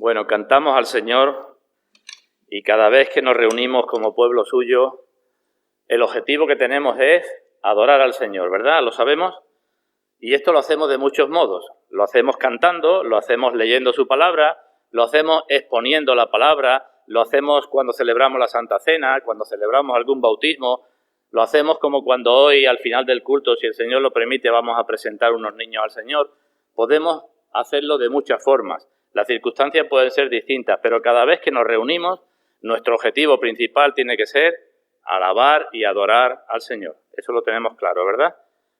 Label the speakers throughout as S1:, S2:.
S1: Bueno, cantamos al Señor y cada vez que nos reunimos como pueblo suyo, el objetivo que tenemos es adorar al Señor, ¿verdad? ¿Lo sabemos? Y esto lo hacemos de muchos modos. Lo hacemos cantando, lo hacemos leyendo su palabra, lo hacemos exponiendo la palabra, lo hacemos cuando celebramos la Santa Cena, cuando celebramos algún bautismo, lo hacemos como cuando hoy, al final del culto, si el Señor lo permite, vamos a presentar unos niños al Señor. Podemos hacerlo de muchas formas. Las circunstancias pueden ser distintas, pero cada vez que nos reunimos, nuestro objetivo principal tiene que ser alabar y adorar al Señor. Eso lo tenemos claro, ¿verdad?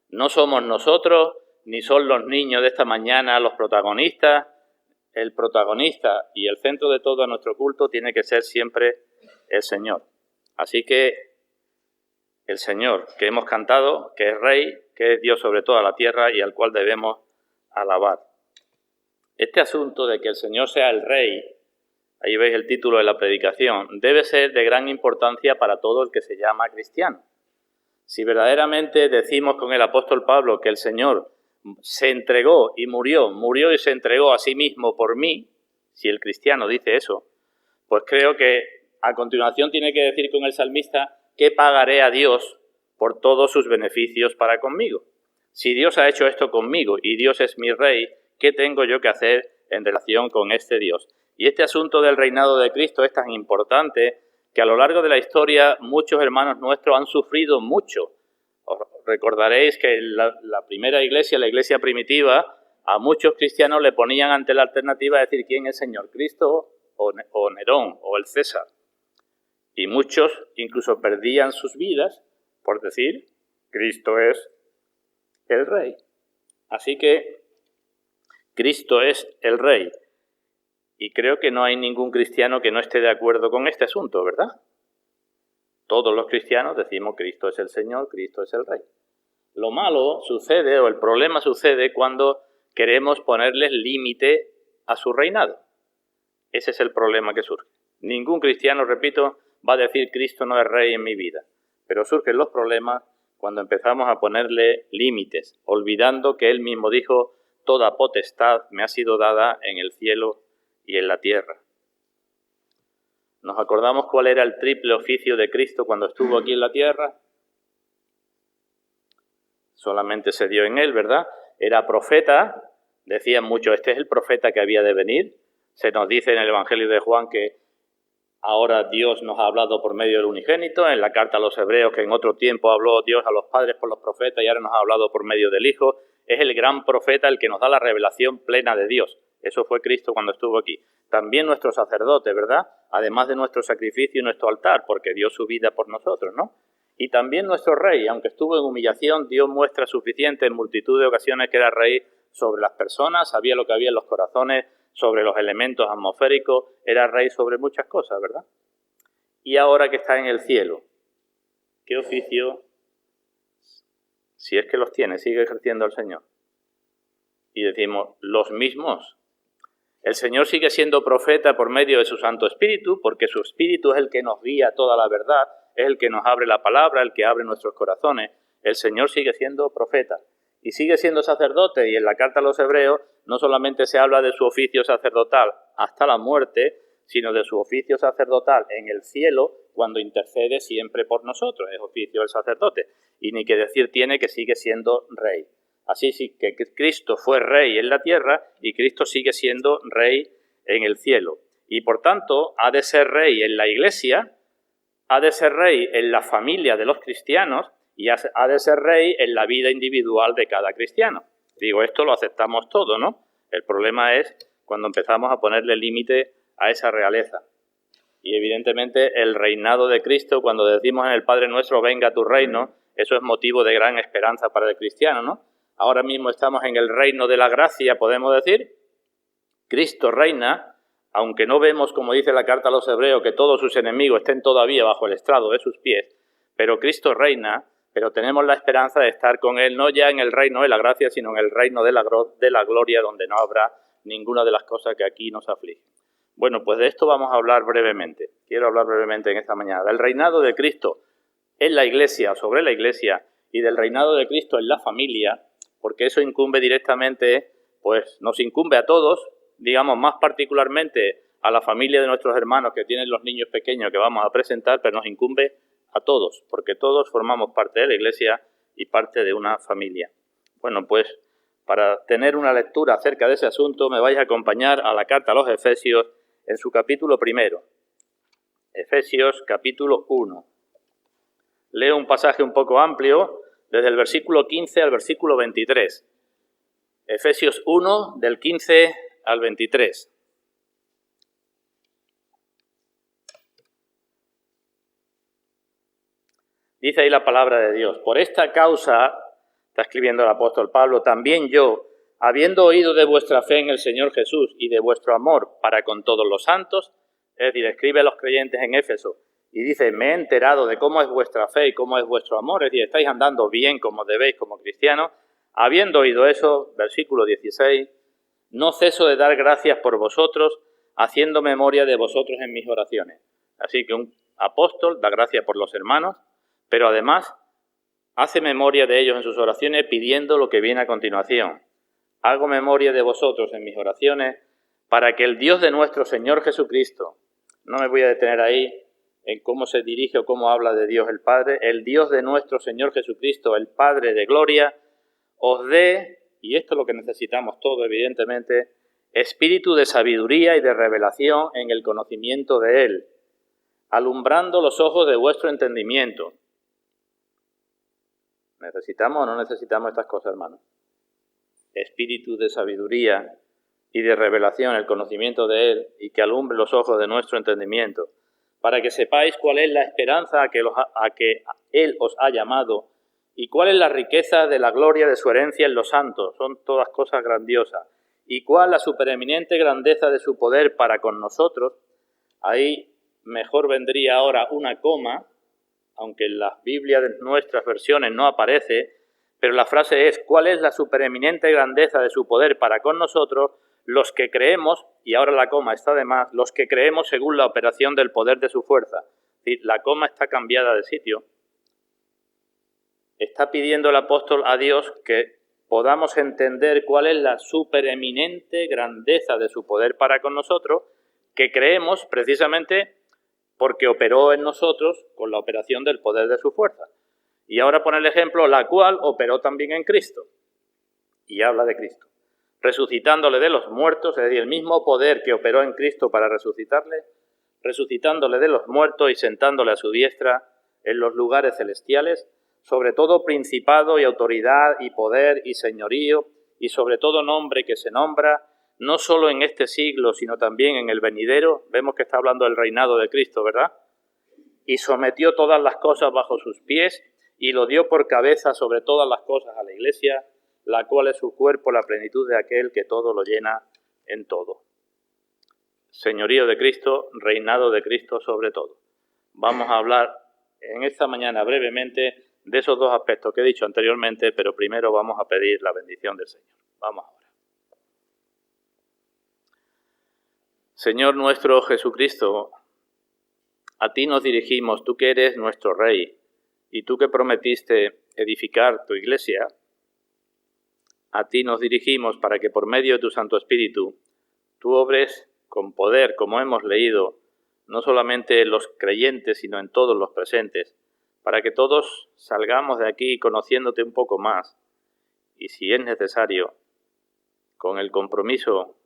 S1: No somos nosotros, ni son los niños de esta mañana los protagonistas. El protagonista y el centro de todo nuestro culto tiene que ser siempre el Señor. Así que el Señor que hemos cantado, que es Rey, que es Dios sobre toda la tierra y al cual debemos alabar. Este asunto de que el Señor sea el Rey, ahí veis el título de la predicación, debe ser de gran importancia para todo el que se llama cristiano. Si verdaderamente decimos con el apóstol Pablo que el Señor se entregó y murió y se entregó a sí mismo por mí, si el cristiano dice eso, pues creo que a continuación tiene que decir con el salmista que pagaré a Dios por todos sus beneficios para conmigo. Si Dios ha hecho esto conmigo y Dios es mi Rey, ¿qué tengo yo que hacer en relación con este Dios? Y este asunto del reinado de Cristo es tan importante que a lo largo de la historia muchos hermanos nuestros han sufrido mucho. Os recordaréis que la primera iglesia, la iglesia primitiva, a muchos cristianos le ponían ante la alternativa de decir quién es Señor, Cristo o Nerón o el César. Y muchos incluso perdían sus vidas por decir Cristo es el Rey. Así que Cristo es el Rey. Y creo que no hay ningún cristiano que no esté de acuerdo con este asunto, ¿verdad? Todos los cristianos decimos Cristo es el Señor, Cristo es el Rey. Lo malo sucede, o el problema sucede, cuando queremos ponerles límite a su reinado. Ese es el problema que surge. Ningún cristiano, repito, va a decir Cristo no es Rey en mi vida. Pero surgen los problemas cuando empezamos a ponerle límites, olvidando que Él mismo dijo, toda potestad me ha sido dada en el cielo y en la tierra. ¿Nos acordamos cuál era el triple oficio de Cristo cuando estuvo aquí en la tierra? Solamente se dio en Él, ¿verdad? Era profeta, decían muchos, este es el profeta que había de venir. Se nos dice en el Evangelio de Juan que ahora Dios nos ha hablado por medio del unigénito, en la carta a los hebreos que en otro tiempo habló Dios a los padres por los profetas y ahora nos ha hablado por medio del Hijo. Es el gran profeta el que nos da la revelación plena de Dios. Eso fue Cristo cuando estuvo aquí. También nuestro sacerdote, ¿verdad? Además de nuestro sacrificio y nuestro altar, porque dio su vida por nosotros, ¿no? Y también nuestro Rey, aunque estuvo en humillación, Dios muestra suficiente en multitud de ocasiones que era Rey sobre las personas, sabía lo que había en los corazones, sobre los elementos atmosféricos, era Rey sobre muchas cosas, ¿verdad? Y ahora que está en el cielo, ¿qué oficio, si es que los tiene, sigue ejerciendo el Señor? Y decimos, los mismos. El Señor sigue siendo profeta por medio de su Santo Espíritu, porque su Espíritu es el que nos guía toda la verdad, es el que nos abre la palabra, el que abre nuestros corazones. El Señor sigue siendo profeta y sigue siendo sacerdote, y en la carta a los hebreos no solamente se habla de su oficio sacerdotal hasta la muerte, sino de su oficio sacerdotal en el cielo cuando intercede siempre por nosotros, es oficio del sacerdote. Y ni que decir tiene que sigue siendo Rey. Así sí que Cristo fue Rey en la tierra y Cristo sigue siendo Rey en el cielo. Y por tanto ha de ser Rey en la iglesia, ha de ser Rey en la familia de los cristianos y ha de ser Rey en la vida individual de cada cristiano. Digo, esto lo aceptamos todo, ¿no? El problema es cuando empezamos a ponerle límite a esa realeza. Y evidentemente el reinado de Cristo, cuando decimos en el Padre Nuestro, venga tu reino, eso es motivo de gran esperanza para el cristiano, ¿no? Ahora mismo estamos en el reino de la gracia, podemos decir. Cristo reina, aunque no vemos, como dice la carta a los hebreos, que todos sus enemigos estén todavía bajo el estrado de sus pies, pero Cristo reina, pero tenemos la esperanza de estar con Él, no ya en el reino de la gracia, sino en el reino de la gloria, donde no habrá ninguna de las cosas que aquí nos afligen. Bueno, pues de esto vamos a hablar brevemente. Quiero hablar brevemente en esta mañana. Del reinado de Cristo en la iglesia, sobre la iglesia, y del reinado de Cristo en la familia, porque eso incumbe directamente, pues nos incumbe a todos, digamos, más particularmente a la familia de nuestros hermanos que tienen los niños pequeños que vamos a presentar, pero nos incumbe a todos, porque todos formamos parte de la Iglesia y parte de una familia. Bueno, pues para tener una lectura acerca de ese asunto me vais a acompañar a la carta a los Efesios en su capítulo primero. Efesios capítulo 1. Leo un pasaje un poco amplio, desde el versículo 15 al versículo 23. Efesios 1, del 15 al 23. Dice ahí la palabra de Dios: por esta causa, está escribiendo el apóstol Pablo, también yo, habiendo oído de vuestra fe en el Señor Jesús y de vuestro amor para con todos los santos, es decir, escribe a los creyentes en Éfeso, y dice, me he enterado de cómo es vuestra fe y cómo es vuestro amor, es decir, estáis andando bien como debéis como cristianos. Habiendo oído eso, versículo 16, no ceso de dar gracias por vosotros, haciendo memoria de vosotros en mis oraciones. Así que un apóstol da gracias por los hermanos, pero además hace memoria de ellos en sus oraciones pidiendo lo que viene a continuación. Hago memoria de vosotros en mis oraciones para que el Dios de nuestro Señor Jesucristo, no me voy a detener ahí en cómo se dirige o cómo habla de Dios el Padre, el Dios de nuestro Señor Jesucristo, el Padre de gloria, os dé, y esto es lo que necesitamos todos evidentemente, espíritu de sabiduría y de revelación en el conocimiento de Él, alumbrando los ojos de vuestro entendimiento. ¿Necesitamos o no necesitamos estas cosas, hermanos? Espíritu de sabiduría y de revelación, el conocimiento de Él, y que alumbre los ojos de nuestro entendimiento, para que sepáis cuál es la esperanza a que Él os ha llamado y cuál es la riqueza de la gloria de su herencia en los santos. Son todas cosas grandiosas. Y cuál la supereminente grandeza de su poder para con nosotros. Ahí mejor vendría ahora una coma, aunque en las Biblias de nuestras versiones no aparece, pero la frase es, ¿cuál es la supereminente grandeza de su poder para con nosotros, los que creemos, y ahora la coma está de más, los que creemos según la operación del poder de su fuerza? Es decir, la coma está cambiada de sitio. Está pidiendo el apóstol a Dios que podamos entender cuál es la supereminente grandeza de su poder para con nosotros, que creemos precisamente porque operó en nosotros con la operación del poder de su fuerza. Y ahora pone el ejemplo, la cual operó también en Cristo. Y habla de Cristo. Resucitándole de los muertos, es decir, el mismo poder que operó en Cristo para resucitarle, resucitándole de los muertos y sentándole a su diestra en los lugares celestiales, sobre todo principado y autoridad y poder y señorío, y sobre todo nombre que se nombra, no solo en este siglo, sino también en el venidero. Vemos que está hablando del reinado de Cristo, ¿verdad? Y sometió todas las cosas bajo sus pies y lo dio por cabeza sobre todas las cosas a la Iglesia, la cual es su cuerpo, la plenitud de aquel que todo lo llena en todo. Señorío de Cristo, reinado de Cristo sobre todo. Vamos a hablar en esta mañana brevemente de esos dos aspectos que he dicho anteriormente, pero primero vamos a pedir la bendición del Señor. Vamos ahora. Señor nuestro Jesucristo, a ti nos dirigimos, tú que eres nuestro Rey, y tú que prometiste edificar tu Iglesia, a ti nos dirigimos para que por medio de tu Santo Espíritu tú obres con poder, como hemos leído, no solamente en los creyentes, sino en todos los presentes, para que todos salgamos de aquí conociéndote un poco más, y si es necesario, con el compromiso,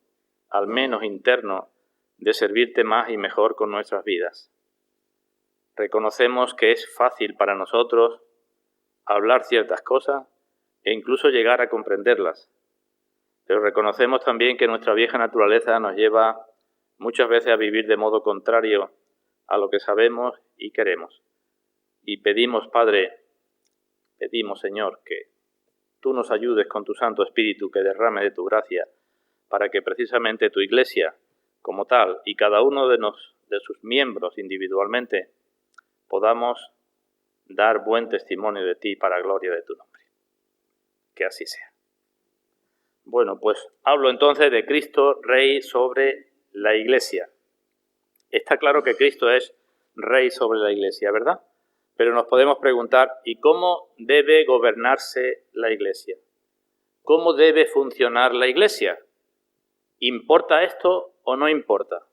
S1: al menos interno, de servirte más y mejor con nuestras vidas. Reconocemos que es fácil para nosotros hablar ciertas cosas e incluso llegar a comprenderlas, pero reconocemos también que nuestra vieja naturaleza nos lleva muchas veces a vivir de modo contrario a lo que sabemos y queremos. Y pedimos, Padre, pedimos, Señor, que tú nos ayudes con tu Santo Espíritu, que derrame de tu gracia, para que precisamente tu Iglesia, como tal, y cada uno de sus miembros individualmente, podamos dar buen testimonio de ti para gloria de tu nombre. Que así sea. Bueno, pues hablo entonces de Cristo, Rey sobre la Iglesia. Está claro que Cristo es Rey sobre la Iglesia, ¿verdad? Pero nos podemos preguntar, ¿y cómo debe gobernarse la Iglesia? ¿Cómo debe funcionar la Iglesia? ¿Importa esto o no importa?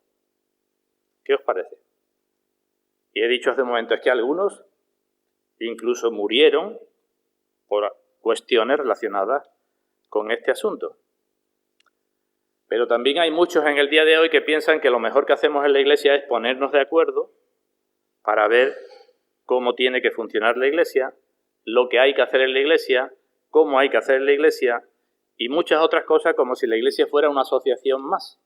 S1: ¿Qué os parece? Y he dicho hace un momento, es que algunos incluso murieron por cuestiones relacionadas con este asunto. Pero también hay muchos en el día de hoy que piensan que lo mejor que hacemos en la Iglesia es ponernos de acuerdo para ver cómo tiene que funcionar la Iglesia, lo que hay que hacer en la Iglesia, cómo hay que hacer en la Iglesia y muchas otras cosas, como si la Iglesia fuera una asociación más.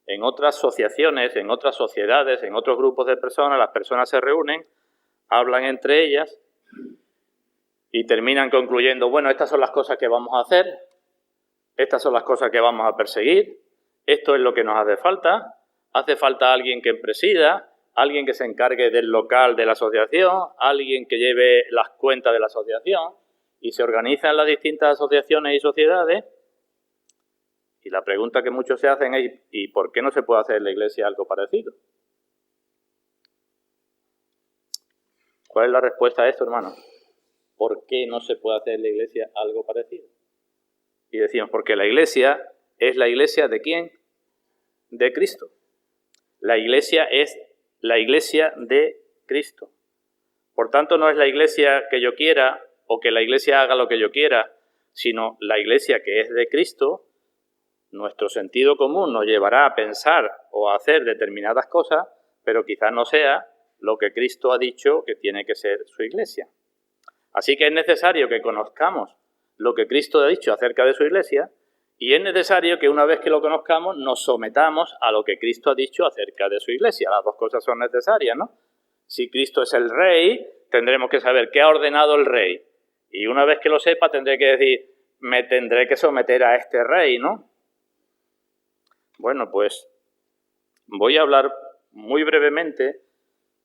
S1: En otras asociaciones, en otras sociedades, en otros grupos de personas, las personas se reúnen, hablan entre ellas y terminan concluyendo, bueno, estas son las cosas que vamos a hacer, estas son las cosas que vamos a perseguir, esto es lo que nos hace falta alguien que presida, alguien que se encargue del local de la asociación, alguien que lleve las cuentas de la asociación, y se organizan las distintas asociaciones y sociedades. Y la pregunta que muchos se hacen es, ¿y por qué no se puede hacer en la Iglesia algo parecido? ¿Cuál es la respuesta a esto, hermano? ¿Por qué no se puede hacer en la Iglesia algo parecido? Y decimos, porque la Iglesia es la Iglesia ¿de quién? De Cristo. La Iglesia es la Iglesia de Cristo. Por tanto, no es la Iglesia que yo quiera o que la Iglesia haga lo que yo quiera, sino la Iglesia que es de Cristo. Nuestro sentido común nos llevará a pensar o a hacer determinadas cosas, pero quizás no sea lo que Cristo ha dicho que tiene que ser su Iglesia. Así que es necesario que conozcamos lo que Cristo ha dicho acerca de su Iglesia y es necesario que una vez que lo conozcamos nos sometamos a lo que Cristo ha dicho acerca de su Iglesia. Las dos cosas son necesarias, ¿no? Si Cristo es el Rey, tendremos que saber qué ha ordenado el Rey. Y una vez que lo sepa, tendré que decir, me tendré que someter a este Rey, ¿no? Bueno, pues voy a hablar muy brevemente,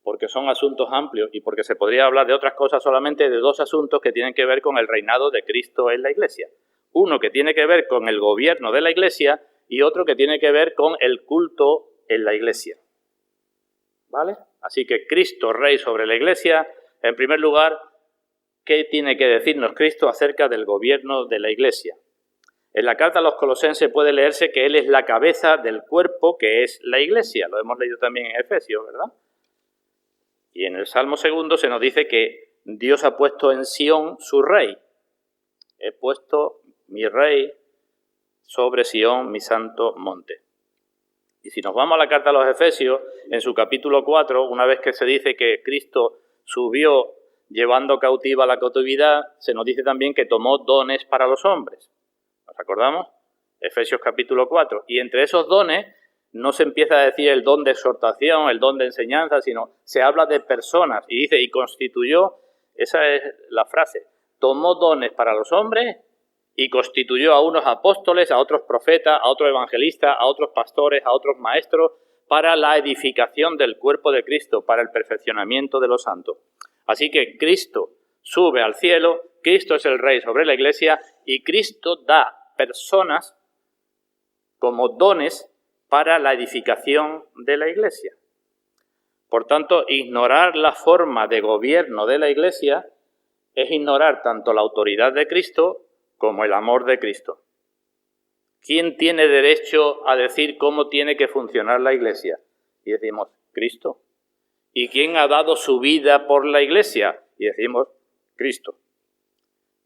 S1: porque son asuntos amplios y porque se podría hablar de otras cosas, solamente de dos asuntos que tienen que ver con el reinado de Cristo en la Iglesia. Uno que tiene que ver con el gobierno de la Iglesia y otro que tiene que ver con el culto en la Iglesia. ¿Vale? Así que Cristo, Rey sobre la Iglesia, en primer lugar, ¿qué tiene que decirnos Cristo acerca del gobierno de la Iglesia? En la carta a los Colosenses puede leerse que Él es la cabeza del cuerpo que es la Iglesia. Lo hemos leído también en Efesios, ¿verdad? Y en el Salmo 2 se nos dice que Dios ha puesto en Sión su Rey. He puesto mi Rey sobre Sión, mi santo monte. Y si nos vamos a la carta a los Efesios, en su capítulo 4, una vez que se dice que Cristo subió llevando cautiva la cautividad, se nos dice también que tomó dones para los hombres. ¿Nos acordamos? Efesios capítulo 4. Y entre esos dones no se empieza a decir el don de exhortación, el don de enseñanza, sino se habla de personas. Y dice, y constituyó, esa es la frase, tomó dones para los hombres y constituyó a unos apóstoles, a otros profetas, a otros evangelistas, a otros pastores, a otros maestros, para la edificación del cuerpo de Cristo, para el perfeccionamiento de los santos. Así que Cristo sube al cielo, Cristo es el Rey sobre la Iglesia y Cristo da personas como dones para la edificación de la Iglesia. Por tanto, ignorar la forma de gobierno de la Iglesia es ignorar tanto la autoridad de Cristo como el amor de Cristo. ¿Quién tiene derecho a decir cómo tiene que funcionar la Iglesia? Y decimos, Cristo. ¿Y quién ha dado su vida por la Iglesia? Y decimos, Cristo.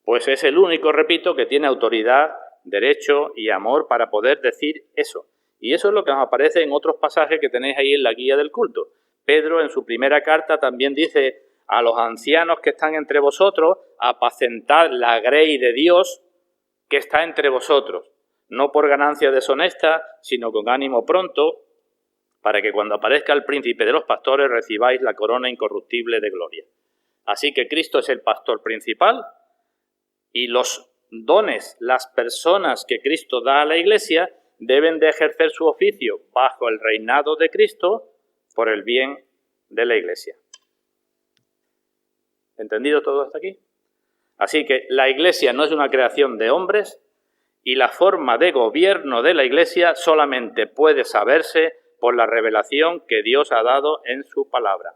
S1: Pues es el único, repito, que tiene autoridad, derecho y amor para poder decir eso. Y eso es lo que nos aparece en otros pasajes que tenéis ahí en la guía del culto. Pedro en su primera carta también dice a los ancianos que están entre vosotros, apacentad la grey de Dios que está entre vosotros, no por ganancia deshonesta, sino con ánimo pronto, para que cuando aparezca el príncipe de los pastores recibáis la corona incorruptible de gloria. Así que Cristo es el pastor principal y los dones, las personas que Cristo da a la Iglesia, deben de ejercer su oficio bajo el reinado de Cristo por el bien de la Iglesia. ¿Entendido todo hasta aquí? Así que la Iglesia no es una creación de hombres y la forma de gobierno de la Iglesia solamente puede saberse por la revelación que Dios ha dado en su palabra.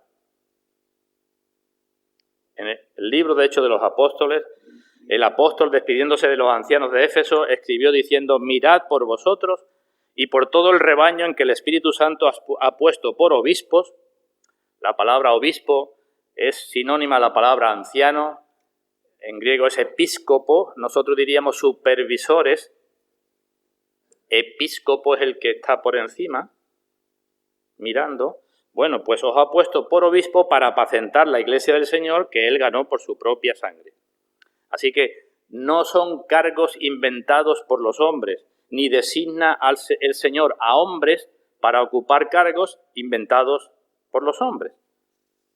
S1: En el libro de Hechos de los Apóstoles, el apóstol, despidiéndose de los ancianos de Éfeso, escribió diciendo: mirad por vosotros y por todo el rebaño en que el Espíritu Santo ha puesto por obispos. La palabra obispo es sinónima a la palabra anciano, en griego es episcopo, nosotros diríamos supervisores. Episcopo es el que está por encima, mirando. Bueno, pues os ha puesto por obispo para apacentar la iglesia del Señor que él ganó por su propia sangre. Así que no son cargos inventados por los hombres, ni designa el Señor a hombres para ocupar cargos inventados por los hombres.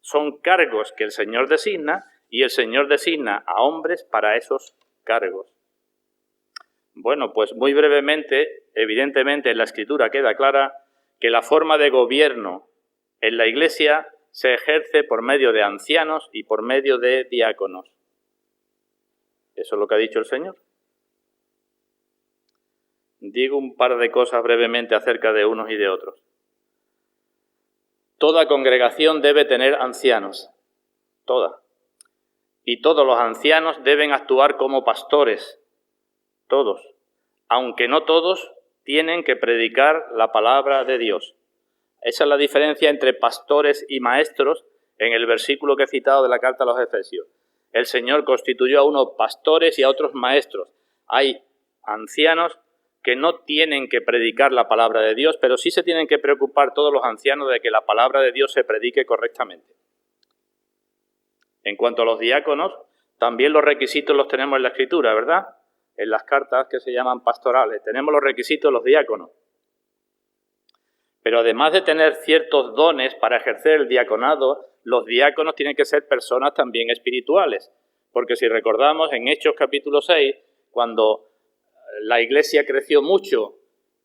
S1: Son cargos que el Señor designa y el Señor designa a hombres para esos cargos. Bueno, pues muy brevemente, evidentemente en la Escritura queda clara que la forma de gobierno en la Iglesia se ejerce por medio de ancianos y por medio de diáconos. Eso es lo que ha dicho el Señor. Digo un par de cosas brevemente acerca de unos y de otros. Toda congregación debe tener ancianos, toda. Y todos los ancianos deben actuar como pastores, todos, aunque no todos tienen que predicar la palabra de Dios. Esa es la diferencia entre pastores y maestros en el versículo que he citado de la carta a los Efesios. El Señor constituyó a unos pastores y a otros maestros. Hay ancianos que no tienen que predicar la palabra de Dios, pero sí se tienen que preocupar todos los ancianos de que la palabra de Dios se predique correctamente. En cuanto a los diáconos, también los requisitos los tenemos en la Escritura, ¿verdad? En las cartas que se llaman pastorales. Tenemos los requisitos de los diáconos. Pero además de tener ciertos dones para ejercer el diaconado, los diáconos tienen que ser personas también espirituales. Porque si recordamos en Hechos capítulo 6, cuando la iglesia creció mucho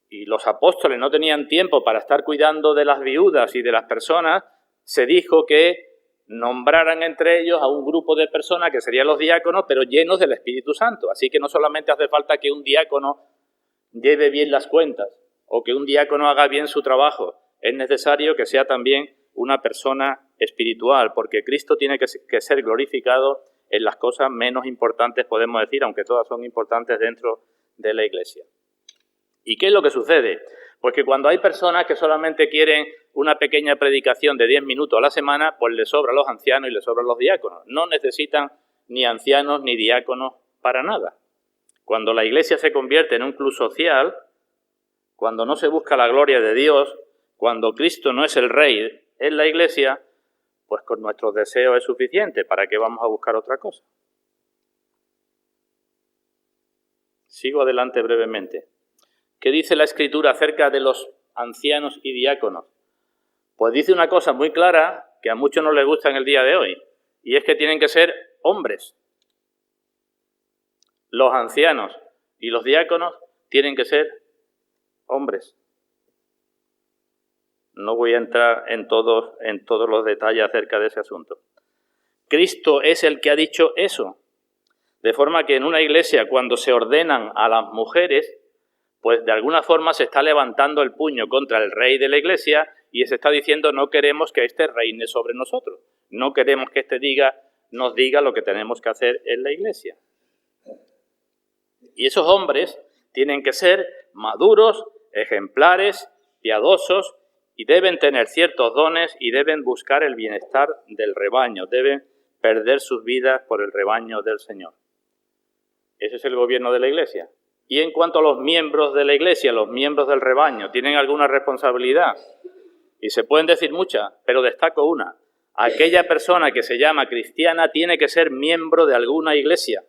S1: y los apóstoles no tenían tiempo para estar cuidando de las viudas y de las personas, se dijo que nombraran entre ellos a un grupo de personas que serían los diáconos, pero llenos del Espíritu Santo. Así que no solamente hace falta que un diácono lleve bien las cuentas o que un diácono haga bien su trabajo, es necesario que sea también una persona espiritual, porque Cristo tiene que ser glorificado en las cosas menos importantes, podemos decir, aunque todas son importantes dentro de la iglesia. ¿Y qué es lo que sucede? Pues que cuando hay personas que solamente quieren una pequeña predicación de 10 minutos a la semana, pues les sobran los ancianos y les sobran los diáconos. No necesitan ni ancianos ni diáconos para nada. Cuando la iglesia se convierte en un club social, cuando no se busca la gloria de Dios, cuando Cristo no es el rey en la iglesia, pues con nuestros deseos es suficiente. ¿Para qué vamos a buscar otra cosa? Sigo adelante brevemente. ¿Qué dice la Escritura acerca de los ancianos y diáconos? Pues dice una cosa muy clara que a muchos no les gusta en el día de hoy, y es que tienen que ser hombres. Los ancianos y los diáconos tienen que ser hombres. No voy a entrar en todos los detalles acerca de ese asunto. Cristo es el que ha dicho eso. De forma que en una iglesia, cuando se ordenan a las mujeres, pues de alguna forma se está levantando el puño contra el rey de la iglesia y se está diciendo: no queremos que éste reine sobre nosotros. No queremos que éste nos diga lo que tenemos que hacer en la iglesia. Y esos hombres tienen que ser maduros, ejemplares, piadosos, y deben tener ciertos dones y deben buscar el bienestar del rebaño, deben perder sus vidas por el rebaño del Señor. Ese es el gobierno de la iglesia. Y en cuanto a los miembros de la iglesia, los miembros del rebaño, ¿tienen alguna responsabilidad? Y se pueden decir muchas, pero destaco una. Aquella persona que se llama cristiana tiene que ser miembro de alguna iglesia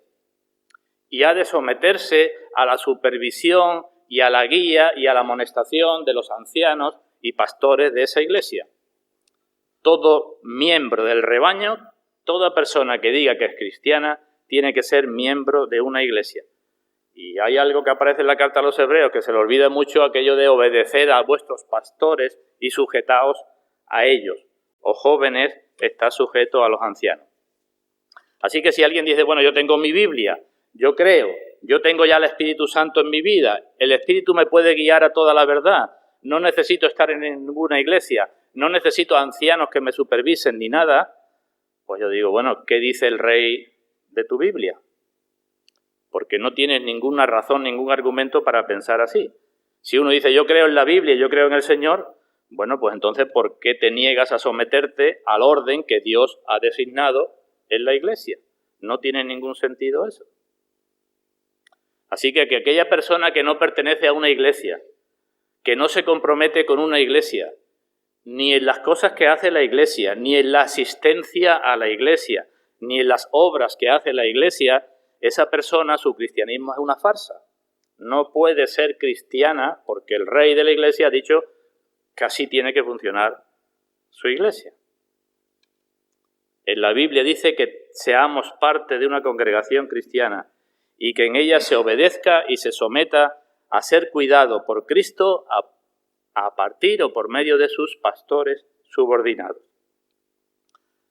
S1: y ha de someterse a la supervisión y a la guía y a la amonestación de los ancianos y pastores de esa iglesia. Todo miembro del rebaño, toda persona que diga que es cristiana, tiene que ser miembro de una iglesia. Y hay algo que aparece en la carta a los hebreos que se le olvida mucho, aquello de obedeced a vuestros pastores y sujetaos a ellos. O jóvenes, está sujeto a los ancianos. Así que si alguien dice: bueno, yo tengo mi Biblia, yo creo, yo tengo ya el Espíritu Santo en mi vida, el Espíritu me puede guiar a toda la verdad, no necesito estar en ninguna iglesia, no necesito ancianos que me supervisen ni nada, pues yo digo: bueno, ¿qué dice el rey de tu Biblia? porque no tienes ninguna razón, ningún argumento para pensar así. Si uno dice, yo creo en la Biblia, yo creo en el Señor, bueno, pues entonces, ¿por qué te niegas a someterte al orden que Dios ha designado en la Iglesia? No tiene ningún sentido eso. Así que aquella persona que no pertenece a una iglesia, que no se compromete con una iglesia, ni en las cosas que hace la iglesia, ni en la asistencia a la iglesia, ni en las obras que hace la iglesia, esa persona, su cristianismo es una farsa. No puede ser cristiana porque el rey de la iglesia ha dicho que así tiene que funcionar su iglesia. En la Biblia dice que seamos parte de una congregación cristiana y que en ella se obedezca y se someta a ser cuidado por Cristo a partir o por medio de sus pastores subordinados.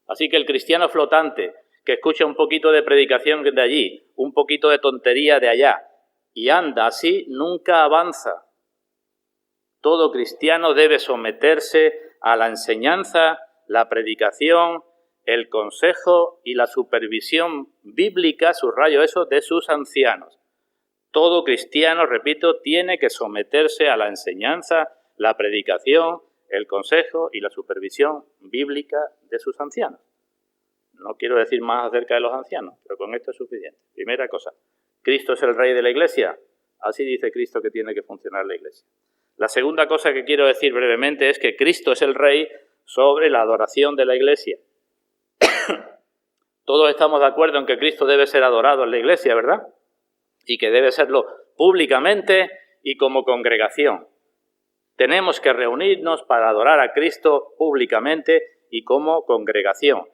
S1: Así que el cristiano flotante que escucha un poquito de predicación de allí, un poquito de tontería de allá y anda así, nunca avanza. Todo cristiano debe someterse a la enseñanza, la predicación, el consejo y la supervisión bíblica, subrayo eso, de sus ancianos. Todo cristiano, repito, tiene que someterse a la enseñanza, la predicación, el consejo y la supervisión bíblica de sus ancianos. No quiero decir más acerca de los ancianos, pero con esto es suficiente. Primera cosa, ¿Cristo es el rey de la iglesia? Así dice Cristo que tiene que funcionar la iglesia. La segunda cosa que quiero decir brevemente es que Cristo es el rey sobre la adoración de la iglesia. Todos estamos de acuerdo en que Cristo debe ser adorado en la iglesia, ¿verdad? Y que debe serlo públicamente y como congregación. Tenemos que reunirnos para adorar a Cristo públicamente y como congregación.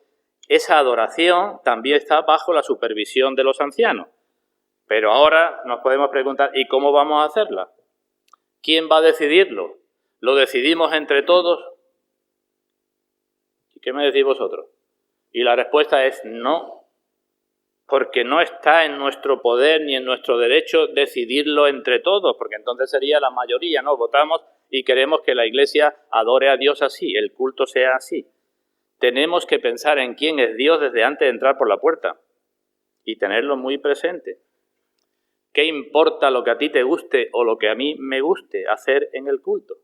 S1: Esa adoración también está bajo la supervisión de los ancianos. Pero ahora nos podemos preguntar, ¿y cómo vamos a hacerla? ¿Quién va a decidirlo? ¿Lo decidimos entre todos? ¿Y qué me decís vosotros? Y la respuesta es no, porque no está en nuestro poder ni en nuestro derecho decidirlo entre todos, porque entonces sería la mayoría, ¿no? Votamos y queremos que la Iglesia adore a Dios así, el culto sea así. Tenemos que pensar en quién es Dios desde antes de entrar por la puerta y tenerlo muy presente. ¿Qué importa lo que a ti te guste o lo que a mí me guste hacer en el culto?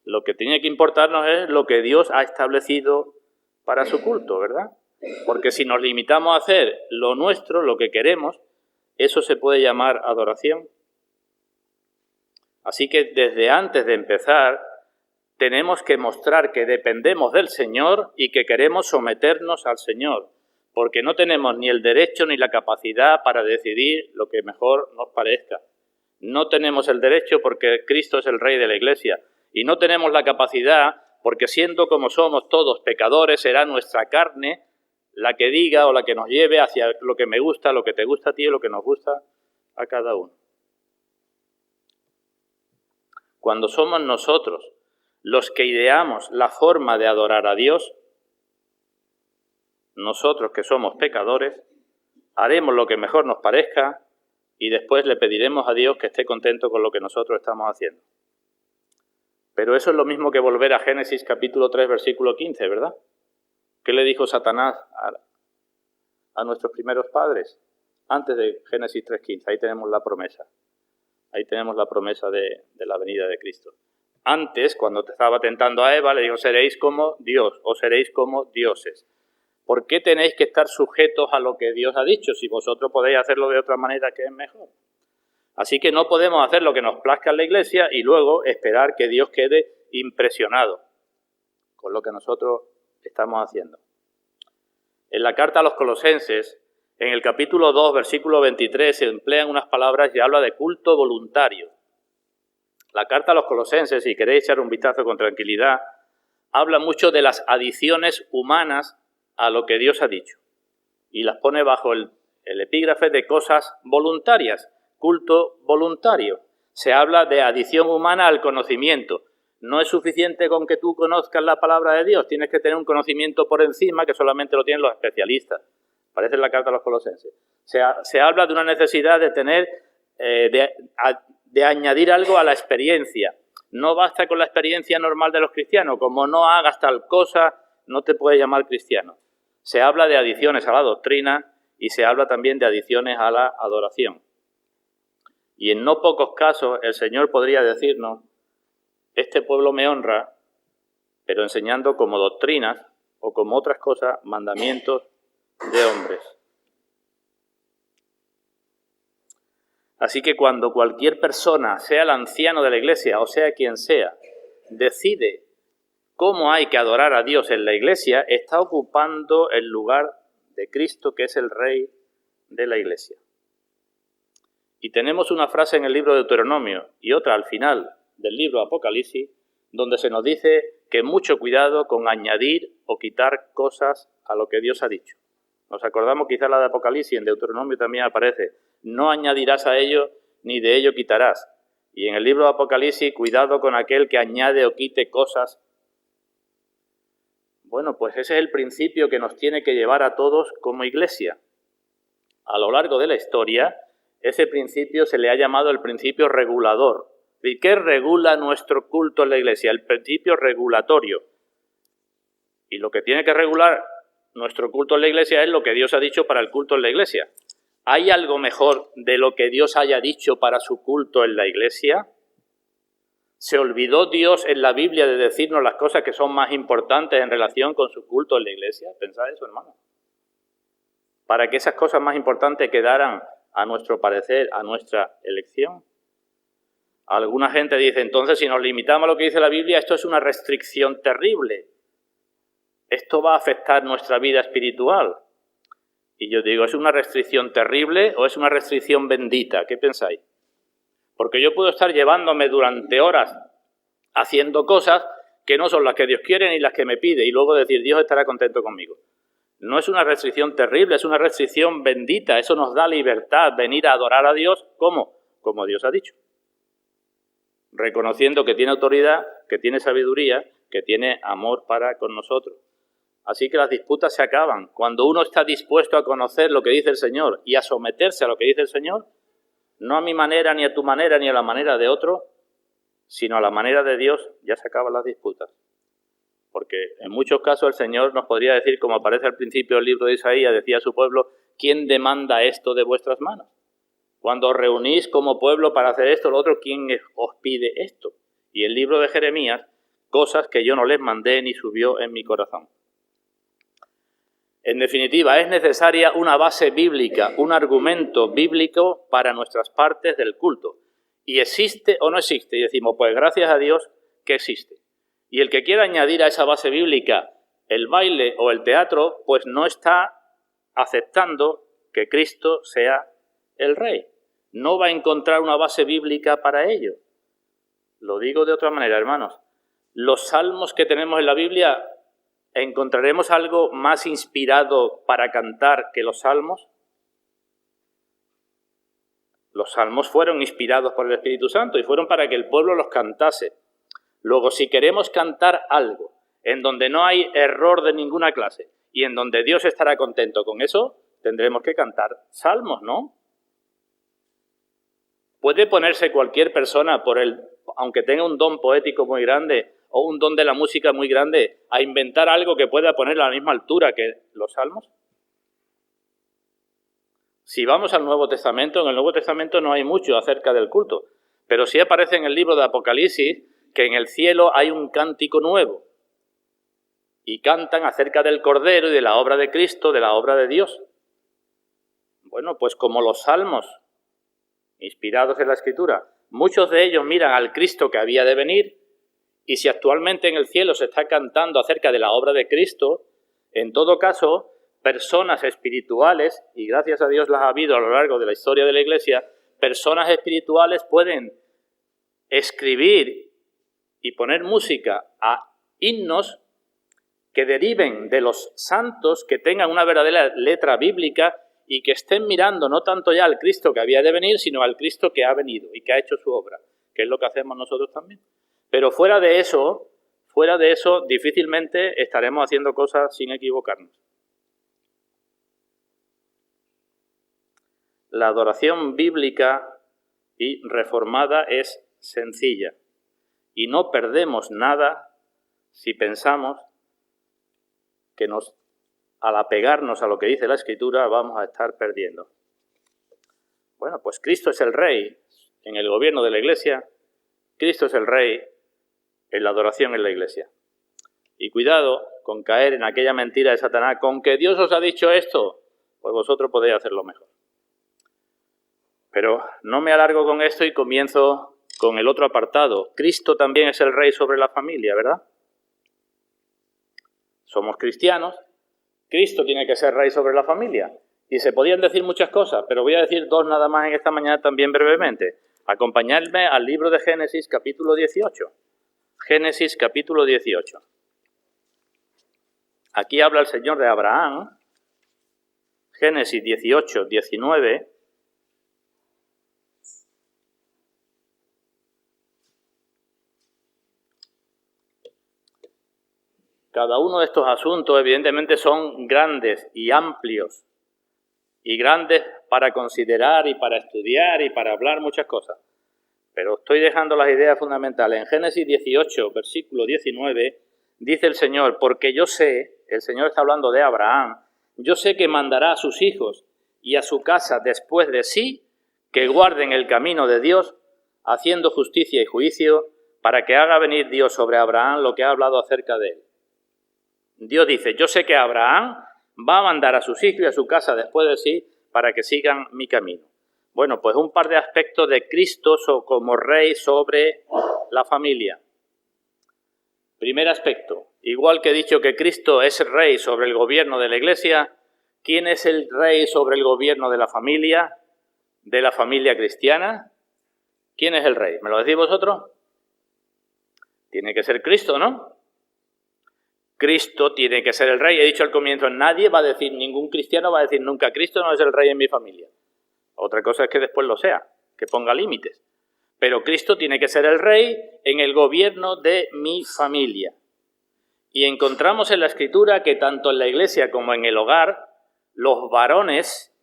S1: Lo que tiene que importarnos es lo que Dios ha establecido para su culto, ¿verdad? Porque si nos limitamos a hacer lo nuestro, lo que queremos, eso se puede llamar adoración. Así que desde antes de empezar, tenemos que mostrar que dependemos del Señor y que queremos someternos al Señor, porque no tenemos ni el derecho ni la capacidad para decidir lo que mejor nos parezca. No tenemos el derecho porque Cristo es el Rey de la Iglesia, y no tenemos la capacidad porque siendo como somos todos pecadores, será nuestra carne la que diga o la que nos lleve hacia lo que me gusta, lo que te gusta a ti y lo que nos gusta a cada uno. Cuando somos nosotros los que ideamos la forma de adorar a Dios, nosotros que somos pecadores, haremos lo que mejor nos parezca y después le pediremos a Dios que esté contento con lo que nosotros estamos haciendo. Pero eso es lo mismo que volver a Génesis capítulo 3, versículo 15, ¿verdad? ¿Qué le dijo Satanás a nuestros primeros padres? Antes de Génesis 3:15, ahí tenemos la promesa. Ahí tenemos la promesa de la venida de Cristo. Antes, cuando estaba tentando a Eva, le dijo, seréis como Dios o seréis como dioses. ¿Por qué tenéis que estar sujetos a lo que Dios ha dicho si vosotros podéis hacerlo de otra manera que es mejor? Así que no podemos hacer lo que nos plazca en la Iglesia y luego esperar que Dios quede impresionado con lo que nosotros estamos haciendo. En la carta a los Colosenses, en el capítulo 2, versículo 23, se emplean unas palabras y habla de culto voluntario. La carta a los Colosenses, si queréis echar un vistazo con tranquilidad, habla mucho de las adiciones humanas a lo que Dios ha dicho y las pone bajo el epígrafe de cosas voluntarias, culto voluntario. Se habla de adición humana al conocimiento. No es suficiente con que tú conozcas la palabra de Dios, tienes que tener un conocimiento por encima que solamente lo tienen los especialistas. Parece en la carta a los Colosenses. Se habla de una necesidad de tener, de añadir algo a la experiencia. No basta con la experiencia normal de los cristianos. Como no hagas tal cosa, no te puedes llamar cristiano. Se habla de adiciones a la doctrina y se habla también de adiciones a la adoración. Y en no pocos casos el Señor podría decirnos, este pueblo me honra, pero enseñando como doctrinas o como otras cosas, mandamientos de hombres. Así que cuando cualquier persona, sea el anciano de la iglesia o sea quien sea, decide cómo hay que adorar a Dios en la iglesia, está ocupando el lugar de Cristo, que es el Rey de la iglesia. Y tenemos una frase en el libro de Deuteronomio y otra al final del libro de Apocalipsis, donde se nos dice que mucho cuidado con añadir o quitar cosas a lo que Dios ha dicho. Nos acordamos quizá la de Apocalipsis, en Deuteronomio también aparece, no añadirás a ello ni de ello quitarás. Y en el libro de Apocalipsis, cuidado con aquel que añade o quite cosas. Bueno, pues ese es el principio que nos tiene que llevar a todos como iglesia. A lo largo de la historia, ese principio se le ha llamado el principio regulador. ¿Y qué regula nuestro culto en la iglesia? El principio regulatorio. Y lo que tiene que regular nuestro culto en la iglesia es lo que Dios ha dicho para el culto en la iglesia. ¿Hay algo mejor de lo que Dios haya dicho para su culto en la iglesia? ¿Se olvidó Dios en la Biblia de decirnos las cosas que son más importantes en relación con su culto en la iglesia? Pensad eso, hermano. Para que esas cosas más importantes quedaran a nuestro parecer, a nuestra elección. Alguna gente dice, entonces, si nos limitamos a lo que dice la Biblia, esto es una restricción terrible. Esto va a afectar nuestra vida espiritual. Y yo digo, ¿es una restricción terrible o es una restricción bendita? ¿Qué pensáis? Porque yo puedo estar llevándome durante horas haciendo cosas que no son las que Dios quiere ni las que me pide y luego decir, Dios estará contento conmigo. No es una restricción terrible, es una restricción bendita. Eso nos da libertad, venir a adorar a Dios, ¿cómo? Como Dios ha dicho. Reconociendo que tiene autoridad, que tiene sabiduría, que tiene amor para con nosotros. Así que las disputas se acaban. Cuando uno está dispuesto a conocer lo que dice el Señor y a someterse a lo que dice el Señor, no a mi manera, ni a tu manera, ni a la manera de otro, sino a la manera de Dios, ya se acaban las disputas. Porque en muchos casos el Señor nos podría decir, como aparece al principio del libro de Isaías, decía a su pueblo, ¿quién demanda esto de vuestras manos? Cuando os reunís como pueblo para hacer esto o lo otro, ¿quién os pide esto? Y el libro de Jeremías, cosas que yo no les mandé ni subió en mi corazón. En definitiva, es necesaria una base bíblica, un argumento bíblico para nuestras partes del culto. ¿Y existe o no existe? Y decimos, pues gracias a Dios que existe. Y el que quiera añadir a esa base bíblica el baile o el teatro, pues no está aceptando que Cristo sea el Rey. No va a encontrar una base bíblica para ello. Lo digo de otra manera, hermanos. Los salmos que tenemos en la Biblia, ¿encontraremos algo más inspirado para cantar que los salmos? Los salmos fueron inspirados por el Espíritu Santo y fueron para que el pueblo los cantase. Luego, si queremos cantar algo en donde no hay error de ninguna clase y en donde Dios estará contento con eso, tendremos que cantar salmos, ¿no? Puede ponerse cualquier persona, aunque tenga un don poético muy grande o un don de la música muy grande, a inventar algo que pueda poner a la misma altura que los salmos. Si vamos al Nuevo Testamento, en el Nuevo Testamento no hay mucho acerca del culto, pero sí aparece en el libro de Apocalipsis que en el cielo hay un cántico nuevo y cantan acerca del Cordero y de la obra de Cristo, de la obra de Dios. Bueno, pues como los salmos, inspirados en la Escritura, muchos de ellos miran al Cristo que había de venir, y si actualmente en el cielo se está cantando acerca de la obra de Cristo, en todo caso, personas espirituales, y gracias a Dios las ha habido a lo largo de la historia de la Iglesia, personas espirituales pueden escribir y poner música a himnos que deriven de los santos, que tengan una verdadera letra bíblica y que estén mirando no tanto ya al Cristo que había de venir, sino al Cristo que ha venido y que ha hecho su obra, que es lo que hacemos nosotros también. Pero fuera de eso, difícilmente estaremos haciendo cosas sin equivocarnos. La adoración bíblica y reformada es sencilla y no perdemos nada si pensamos que nos al apegarnos a lo que dice la Escritura, vamos a estar perdiendo. Bueno, pues Cristo es el Rey en el gobierno de la Iglesia, Cristo es el Rey en la adoración en la Iglesia. Y cuidado con caer en aquella mentira de Satanás, con que Dios os ha dicho esto, pues vosotros podéis hacerlo mejor. Pero no me alargo con esto y comienzo con el otro apartado. Cristo también es el Rey sobre la familia, ¿verdad? Somos cristianos, Cristo tiene que ser Rey sobre la familia. Y se podían decir muchas cosas, pero voy a decir dos nada más en esta mañana también brevemente. Acompañadme al libro de Génesis, capítulo 18. Génesis, capítulo 18. Aquí habla el Señor de Abraham. Génesis 18, 19. Cada uno de estos asuntos, evidentemente, son grandes y amplios. Y grandes para considerar y para estudiar y para hablar muchas cosas. Pero estoy dejando las ideas fundamentales. En Génesis 18, versículo 19, dice el Señor, porque yo sé, el Señor está hablando de Abraham, yo sé que mandará a sus hijos y a su casa después de sí, que guarden el camino de Dios, haciendo justicia y juicio, para que haga venir Dios sobre Abraham lo que ha hablado acerca de él. Dios dice, yo sé que Abraham va a mandar a sus hijos y a su casa después de sí para que sigan mi camino. Bueno, pues un par de aspectos de Cristo como Rey sobre la familia. Primer aspecto, igual que he dicho que Cristo es Rey sobre el gobierno de la Iglesia, ¿quién es el Rey sobre el gobierno de la familia cristiana? ¿Quién es el Rey? ¿Me lo decís vosotros? Tiene que ser Cristo, ¿no? Cristo tiene que ser el Rey. He dicho al comienzo, nadie va a decir, ningún cristiano va a decir nunca, Cristo no es el Rey en mi familia. Otra cosa es que después lo sea, que ponga límites. Pero Cristo tiene que ser el Rey en el gobierno de mi familia. Y encontramos en la Escritura que tanto en la Iglesia como en el hogar, los varones,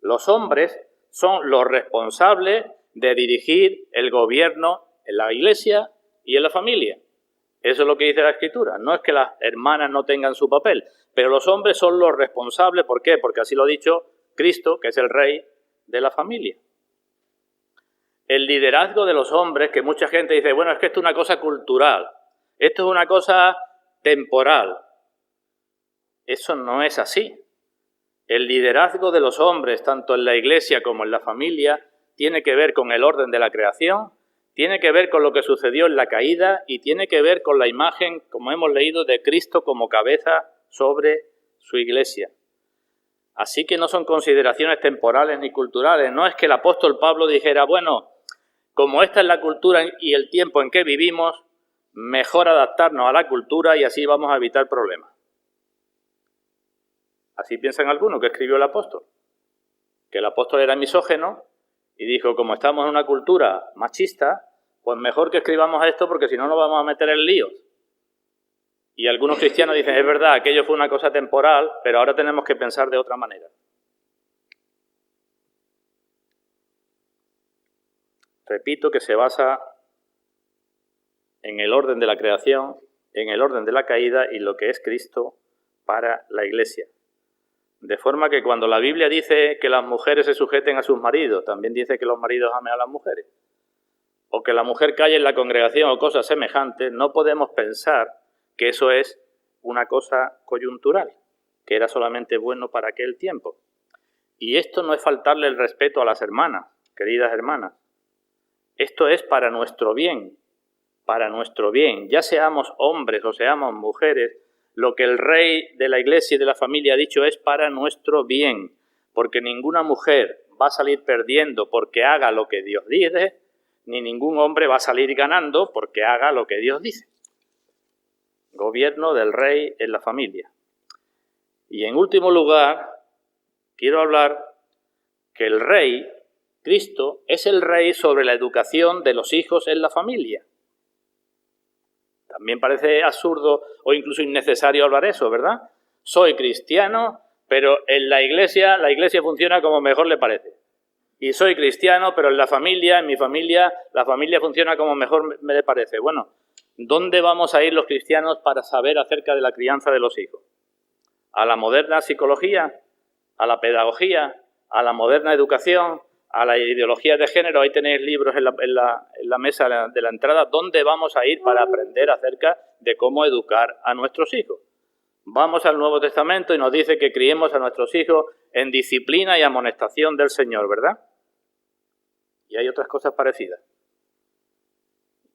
S1: los hombres, son los responsables de dirigir el gobierno en la Iglesia y en la familia. Eso es lo que dice la Escritura. No es que las hermanas no tengan su papel, pero los hombres son los responsables. ¿Por qué? Porque así lo ha dicho Cristo, que es el Rey de la familia. El liderazgo de los hombres, que mucha gente dice, bueno, es que esto es una cosa cultural, esto es una cosa temporal. Eso no es así. El liderazgo de los hombres, tanto en la Iglesia como en la familia, tiene que ver con el orden de la creación, tiene que ver con lo que sucedió en la caída y tiene que ver con la imagen, como hemos leído, de Cristo como cabeza sobre su Iglesia. Así que no son consideraciones temporales ni culturales. No es que el apóstol Pablo dijera, bueno, como esta es la cultura y el tiempo en que vivimos, mejor adaptarnos a la cultura y así vamos a evitar problemas. Así piensan algunos que escribió el apóstol. Que el apóstol era misógino y dijo, como estamos en una cultura machista, pues mejor que escribamos esto porque si no nos vamos a meter en líos. Y algunos cristianos dicen, es verdad, aquello fue una cosa temporal, pero ahora tenemos que pensar de otra manera. Repito que se basa en el orden de la creación, en el orden de la caída y lo que es Cristo para la Iglesia. De forma que cuando la Biblia dice que las mujeres se sujeten a sus maridos, también dice que los maridos amen a las mujeres. O que la mujer calle en la congregación o cosas semejantes, no podemos pensar que eso es una cosa coyuntural, que era solamente bueno para aquel tiempo. Y esto no es faltarle el respeto a las hermanas, queridas hermanas. Esto es para nuestro bien, ya seamos hombres o seamos mujeres, lo que el Rey de la Iglesia y de la familia ha dicho es para nuestro bien, porque ninguna mujer va a salir perdiendo porque haga lo que Dios dice, ni ningún hombre va a salir ganando porque haga lo que Dios dice. Gobierno del Rey en la familia. Y en último lugar, quiero hablar que el Rey, Cristo, es el Rey sobre la educación de los hijos en la familia. También parece absurdo o incluso innecesario hablar eso, ¿verdad? Soy cristiano, pero en la iglesia funciona como mejor le parece. Y soy cristiano, pero en mi familia, la familia funciona como mejor me le parece. Bueno, ¿dónde vamos a ir los cristianos para saber acerca de la crianza de los hijos? a la moderna psicología, a la pedagogía, a la moderna educación, a la ideología de género. Ahí tenéis libros en la mesa de la entrada. ¿Dónde vamos a ir para aprender acerca de cómo educar a nuestros hijos? Vamos al Nuevo Testamento y nos dice que criemos a nuestros hijos en disciplina y amonestación del Señor, ¿verdad? Y hay otras cosas parecidas.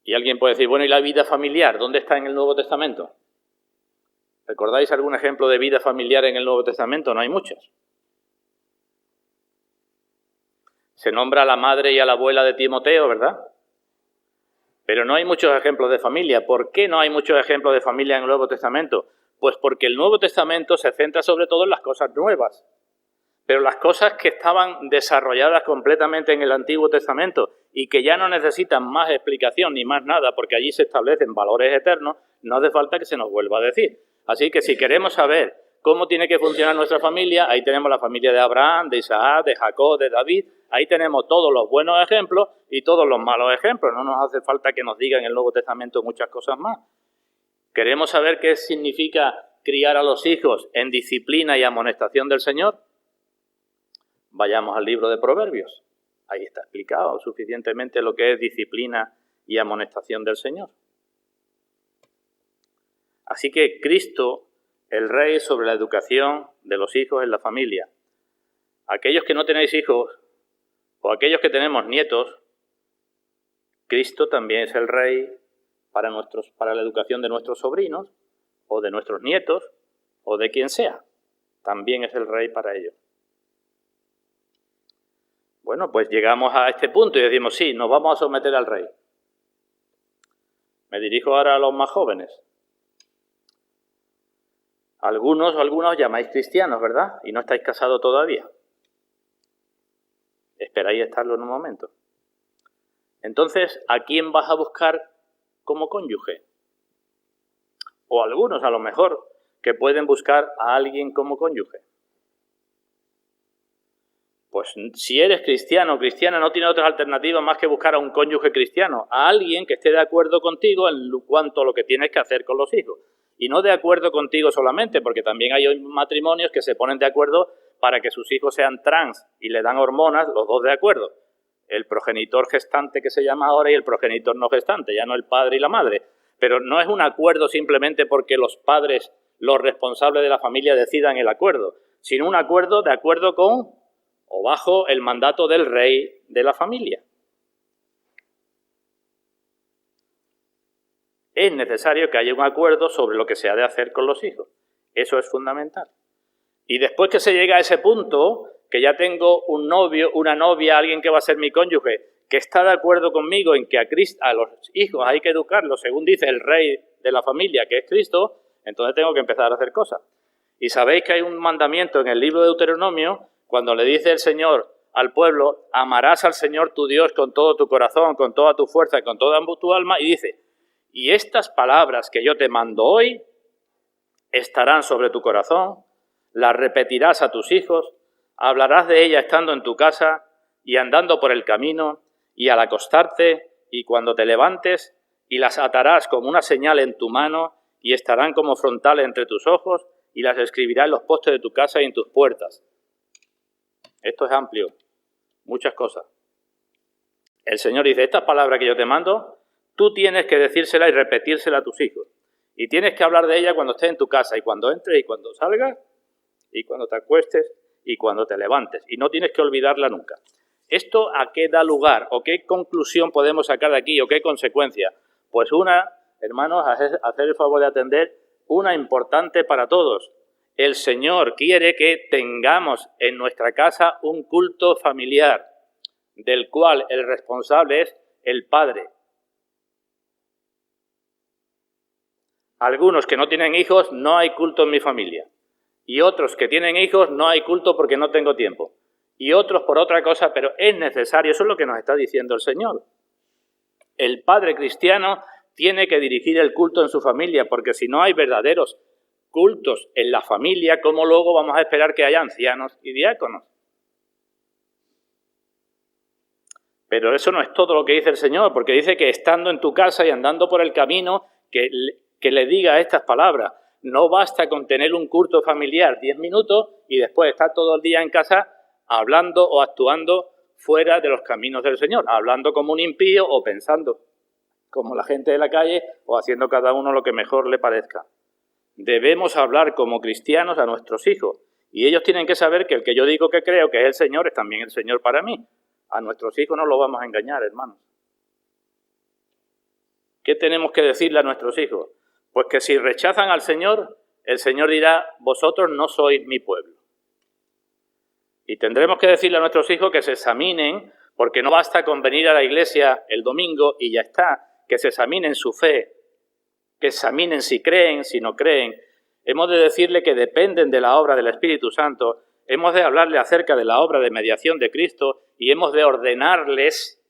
S1: Y alguien puede decir, bueno, ¿y la vida familiar? ¿Dónde está en el Nuevo Testamento? ¿Recordáis algún ejemplo de vida familiar en el Nuevo Testamento? No hay muchos. Se nombra a la madre y a la abuela de Timoteo, ¿verdad? Pero no hay muchos ejemplos de familia. ¿Por qué no hay muchos ejemplos de familia en el Nuevo Testamento? Pues porque el Nuevo Testamento se centra sobre todo en las cosas nuevas. Pero las cosas que estaban desarrolladas completamente en el Antiguo Testamento y que ya no necesitan más explicación ni más nada porque allí se establecen valores eternos, no hace falta que se nos vuelva a decir. Así que si queremos saber cómo tiene que funcionar nuestra familia, ahí tenemos la familia de Abraham, de Isaac, de Jacob, de David. Ahí tenemos todos los buenos ejemplos y todos los malos ejemplos. No nos hace falta que nos digan en el Nuevo Testamento muchas cosas más. ¿Queremos saber qué significa criar a los hijos en disciplina y amonestación del Señor? Vayamos al libro de Proverbios. Ahí está explicado suficientemente lo que es disciplina y amonestación del Señor. Así que Cristo, el Rey sobre la educación de los hijos en la familia. Aquellos que no tenéis hijos o aquellos que tenemos nietos, Cristo también es el Rey para la educación de nuestros sobrinos o de nuestros nietos o de quien sea. También es el Rey para ellos. Bueno, pues llegamos a este punto y decimos, sí, nos vamos a someter al Rey. Me dirijo ahora a los más jóvenes. Algunos llamáis cristianos, ¿verdad? Y no estáis casados todavía. Esperáis estarlo en un momento. Entonces, ¿a quién vas a buscar como cónyuge? O algunos, a lo mejor, que pueden buscar a alguien como cónyuge. Pues si eres cristiano o cristiana, no tienes otra alternativa más que buscar a un cónyuge cristiano, a alguien que esté de acuerdo contigo en cuanto a lo que tienes que hacer con los hijos. Y no de acuerdo contigo solamente, porque también hay matrimonios que se ponen de acuerdo para que sus hijos sean trans y le dan hormonas, los dos de acuerdo. El progenitor gestante que se llama ahora y el progenitor no gestante, ya no el padre y la madre. Pero no es un acuerdo simplemente porque los padres, los responsables de la familia decidan el acuerdo, sino un acuerdo de acuerdo con o bajo el mandato del rey de la familia. Es necesario que haya un acuerdo sobre lo que se ha de hacer con los hijos. Eso es fundamental. Y después que se llega a ese punto, que ya tengo un novio, una novia, alguien que va a ser mi cónyuge, que está de acuerdo conmigo en que a los hijos hay que educarlos según dice el rey de la familia, que es Cristo, entonces tengo que empezar a hacer cosas. Y sabéis que hay un mandamiento en el libro de Deuteronomio, cuando le dice el Señor al pueblo, amarás al Señor tu Dios con todo tu corazón, con toda tu fuerza y con toda tu alma, y dice, y estas palabras que yo te mando hoy estarán sobre tu corazón, las repetirás a tus hijos, hablarás de ellas estando en tu casa y andando por el camino y al acostarte y cuando te levantes, y las atarás como una señal en tu mano y estarán como frontales entre tus ojos y las escribirás en los postes de tu casa y en tus puertas. Esto es amplio, muchas cosas. El Señor dice, estas palabras que yo te mando, tú tienes que decírselas y repetírselas a tus hijos. Y tienes que hablar de ella cuando estés en tu casa y cuando entres y cuando salgas y cuando te acuestes y cuando te levantes. Y no tienes que olvidarla nunca. ¿Esto a qué da lugar? ¿O qué conclusión podemos sacar de aquí? ¿O qué consecuencia? Pues una, hermanos, hacer el favor de atender, una importante para todos. El Señor quiere que tengamos en nuestra casa un culto familiar, del cual el responsable es el Padre. Algunos que no tienen hijos, no hay culto en mi familia. Y otros que tienen hijos, no hay culto porque no tengo tiempo. Y otros por otra cosa, pero es necesario, eso es lo que nos está diciendo el Señor. El padre cristiano tiene que dirigir el culto en su familia, porque si no hay verdaderos cultos en la familia, ¿cómo luego vamos a esperar que haya ancianos y diáconos? Pero eso no es todo lo que dice el Señor, porque dice que estando en tu casa y andando por el camino, que le diga estas palabras. No basta con tener un culto familiar 10 minutos y después estar todo el día en casa hablando o actuando fuera de los caminos del Señor, hablando como un impío o pensando como la gente de la calle o haciendo cada uno lo que mejor le parezca. Debemos hablar como cristianos a nuestros hijos y ellos tienen que saber que el que yo digo que creo que es el Señor es también el Señor para mí. A nuestros hijos no los vamos a engañar, hermanos. ¿Qué tenemos que decirle a nuestros hijos? Pues que si rechazan al Señor, el Señor dirá, vosotros no sois mi pueblo. Y tendremos que decirle a nuestros hijos que se examinen, porque no basta con venir a la iglesia el domingo y ya está, que se examinen su fe, que examinen si creen, si no creen. Hemos de decirle que dependen de la obra del Espíritu Santo, hemos de hablarle acerca de la obra de mediación de Cristo y hemos de ordenarles,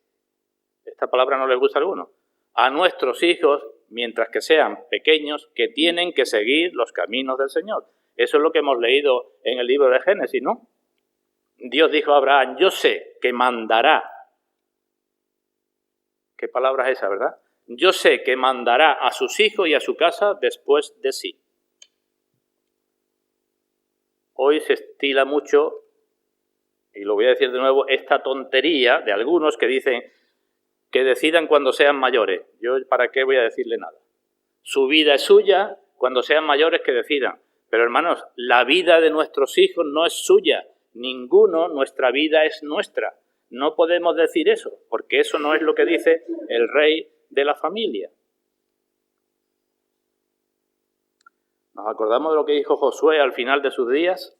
S1: esta palabra no les gusta a alguno, a nuestros hijos, mientras que sean pequeños, que tienen que seguir los caminos del Señor. Eso es lo que hemos leído en el libro de Génesis, ¿no? Dios dijo a Abraham, yo sé que mandará. ¿Qué palabra es esa, verdad? Yo sé que mandará a sus hijos y a su casa después de sí. Hoy se estila mucho, y lo voy a decir de nuevo, esta tontería de algunos que dicen que decidan cuando sean mayores. Yo, ¿para qué voy a decirle nada? Su vida es suya, cuando sean mayores que decidan. Pero hermanos, la vida de nuestros hijos no es suya. Ninguno, nuestra vida es nuestra. No podemos decir eso, porque eso no es lo que dice el rey de la familia. ¿Nos acordamos de lo que dijo Josué al final de sus días?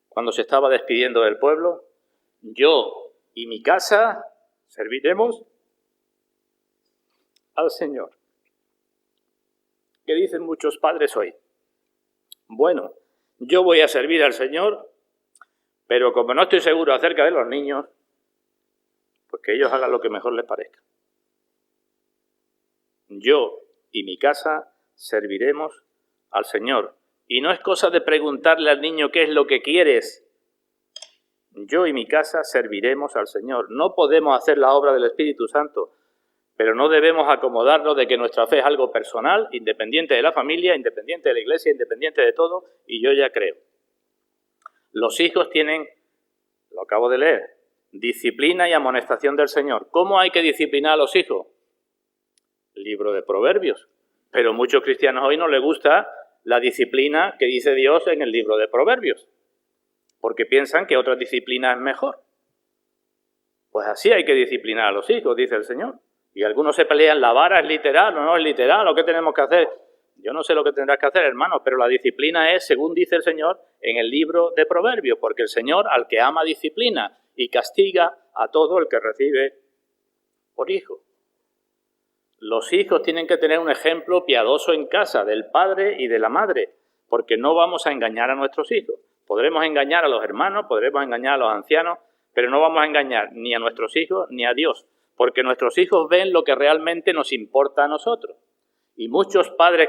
S1: Cuando se estaba despidiendo del pueblo. Yo y mi casa serviremos al Señor. ¿Qué dicen muchos padres hoy? Bueno, yo voy a servir al Señor, pero como no estoy seguro acerca de los niños, pues que ellos hagan lo que mejor les parezca. Yo y mi casa serviremos al Señor. Y no es cosa de preguntarle al niño qué es lo que quieres. Yo y mi casa serviremos al Señor. No podemos hacer la obra del Espíritu Santo, pero no debemos acomodarnos de que nuestra fe es algo personal, independiente de la familia, independiente de la iglesia, independiente de todo, y yo ya creo. Los hijos tienen, lo acabo de leer, disciplina y amonestación del Señor. ¿Cómo hay que disciplinar a los hijos? Libro de Proverbios. Pero a muchos cristianos hoy no les gusta la disciplina que dice Dios en el libro de Proverbios, porque piensan que otra disciplina es mejor. Pues así hay que disciplinar a los hijos, dice el Señor. Y algunos se pelean, ¿la vara es literal o no es literal? ¿O qué tenemos que hacer? Yo no sé lo que tendrás que hacer, hermano, pero la disciplina es, según dice el Señor, en el libro de Proverbios, porque el Señor al que ama disciplina y castiga a todo el que recibe por hijo. Los hijos tienen que tener un ejemplo piadoso en casa del padre y de la madre, porque no vamos a engañar a nuestros hijos. Podremos engañar a los hermanos, podremos engañar a los ancianos, pero no vamos a engañar ni a nuestros hijos ni a Dios, porque nuestros hijos ven lo que realmente nos importa a nosotros. Y muchos padres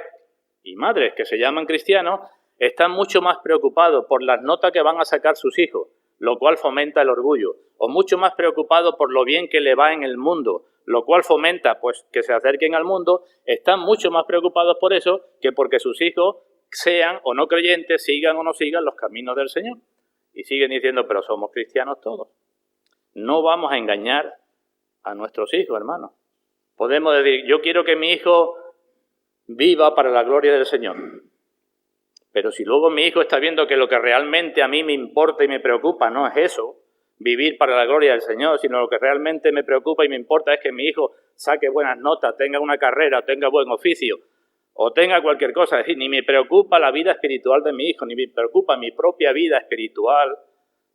S1: y madres que se llaman cristianos están mucho más preocupados por las notas que van a sacar sus hijos, lo cual fomenta el orgullo, o mucho más preocupados por lo bien que le va en el mundo, lo cual fomenta pues que se acerquen al mundo. Están mucho más preocupados por eso que porque sus hijos sean o no creyentes, sigan o no sigan los caminos del Señor. Y siguen diciendo, pero somos cristianos todos. No vamos a engañar a nuestros hijos, hermanos. Podemos decir, yo quiero que mi hijo viva para la gloria del Señor. Pero si luego mi hijo está viendo que lo que realmente a mí me importa y me preocupa no es eso, vivir para la gloria del Señor, sino lo que realmente me preocupa y me importa es que mi hijo saque buenas notas, tenga una carrera, tenga buen oficio, o tenga cualquier cosa. Es decir, ni me preocupa la vida espiritual de mi hijo, ni me preocupa mi propia vida espiritual,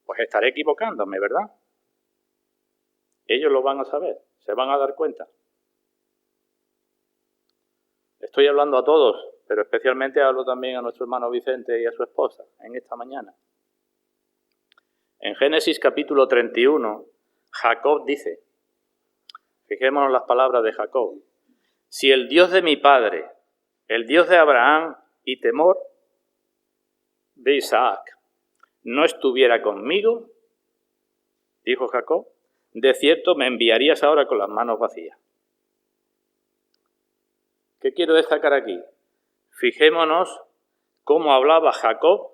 S1: pues estaré equivocándome, ¿verdad? Ellos lo van a saber, se van a dar cuenta. Estoy hablando a todos, pero especialmente hablo también a nuestro hermano Vicente y a su esposa en esta mañana. En Génesis capítulo 31, Jacob dice, fijémonos las palabras de Jacob, si el Dios de mi padre, el Dios de Abraham y temor de Isaac, no estuviera conmigo, dijo Jacob, de cierto me enviarías ahora con las manos vacías. ¿Qué quiero destacar aquí? Fijémonos cómo hablaba Jacob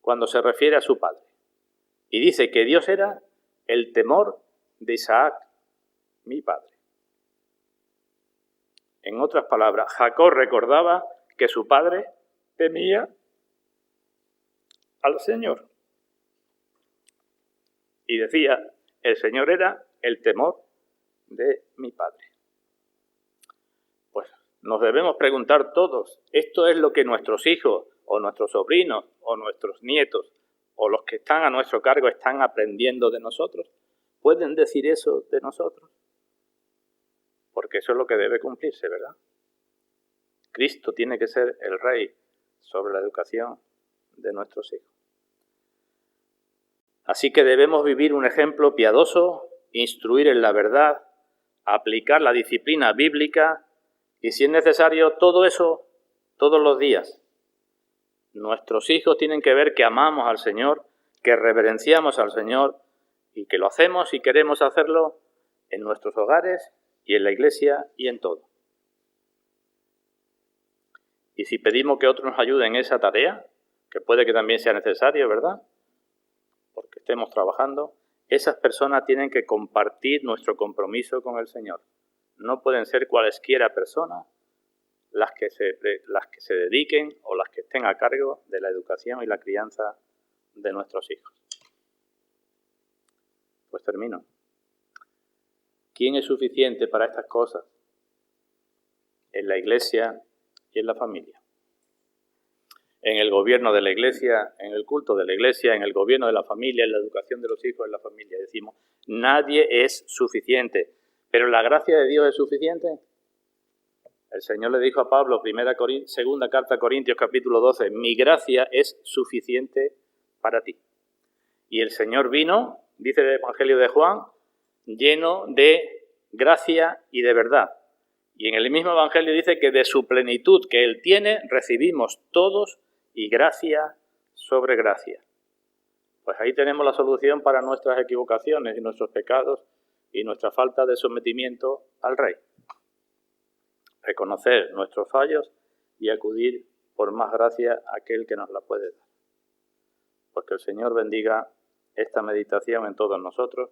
S1: cuando se refiere a su padre. Y dice que Dios era el temor de Isaac, mi padre. En otras palabras, Jacob recordaba que su padre temía al Señor. Y decía, el Señor era el temor de mi padre. Pues nos debemos preguntar todos, ¿esto es lo que nuestros hijos o nuestros sobrinos o nuestros nietos o los que están a nuestro cargo están aprendiendo de nosotros? ¿Pueden decir eso de nosotros? Porque eso es lo que debe cumplirse, ¿verdad? Cristo tiene que ser el Rey sobre la educación de nuestros hijos. Así que debemos vivir un ejemplo piadoso, instruir en la verdad, aplicar la disciplina bíblica y, si es necesario, todo eso todos los días. Nuestros hijos tienen que ver que amamos al Señor, que reverenciamos al Señor y que lo hacemos y queremos hacerlo en nuestros hogares y en la iglesia y en todo. Y si pedimos que otros nos ayuden en esa tarea, que puede que también sea necesario, ¿verdad?, porque estemos trabajando, esas personas tienen que compartir nuestro compromiso con el Señor. No pueden ser cualesquiera personas las que se dediquen o las que estén a cargo de la educación y la crianza de nuestros hijos. Pues termino. ¿Quién es suficiente para estas cosas? En la iglesia y en la familia. En el gobierno de la iglesia, en el culto de la iglesia, en el gobierno de la familia, en la educación de los hijos en la familia. Decimos, nadie es suficiente. ¿Pero la gracia de Dios es suficiente? El Señor le dijo a Pablo, segunda carta a Corintios, capítulo 12, mi gracia es suficiente para ti. Y el Señor vino, dice el Evangelio de Juan, lleno de gracia y de verdad. Y en el mismo Evangelio dice que de su plenitud que Él tiene, recibimos todos y gracia sobre gracia. Pues ahí tenemos la solución para nuestras equivocaciones y nuestros pecados y nuestra falta de sometimiento al Rey. Reconocer nuestros fallos y acudir por más gracia a aquel que nos la puede dar. Pues que el Señor bendiga esta meditación en todos nosotros